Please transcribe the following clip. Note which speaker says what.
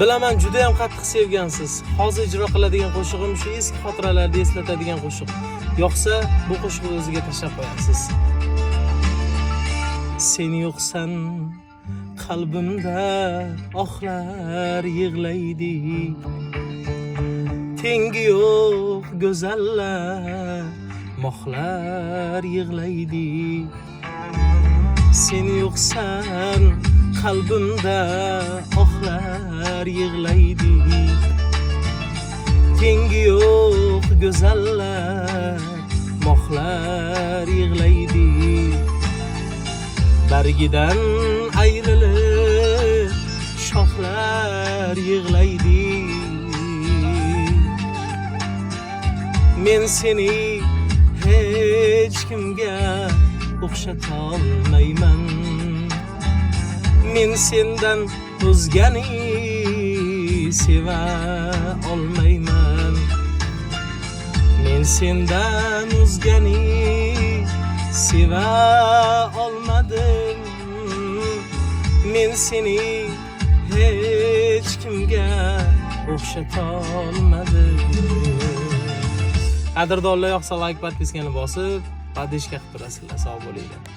Speaker 1: Bilaman juda ham qattiq sevgansiz. Hozir ijro qiladigan qo'shig'im shu eski xotiralarni eslatadigan qo'shiq. Yo'qsa bu qo'shiqni o'ziga tashlab qo'yasiz. Sen yo'qsan qalbimda ohlar yig'laydi. Tengi yo'q go'zallar mohlar yig'laydi. Sen yo'qsan qalbimda ohlar yig'laydi. Tengi yo'q go'zallar mohlar yig'laydi. Bargidan ayrilib shoxlar yig'laydi. Men seni hech kimga o'xshata olmayman. Men sendan o'zgani seva olmayman. Men sendan o'zgani seva olmadim. Men seni hech kimga o'xshata olmadim. Qadrdonlar yoqsa like, podpiskani bosib, podishka qilib turasizlar. Sog' bo'linglar.